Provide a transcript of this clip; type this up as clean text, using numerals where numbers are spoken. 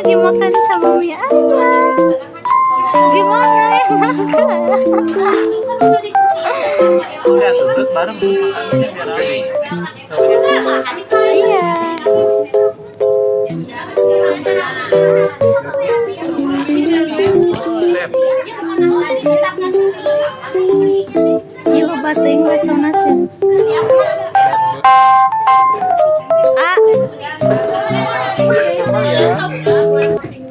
Lagi makan sama Mia Ayah. Gimana ya makan? Udah tutup bareng makannya biar habis.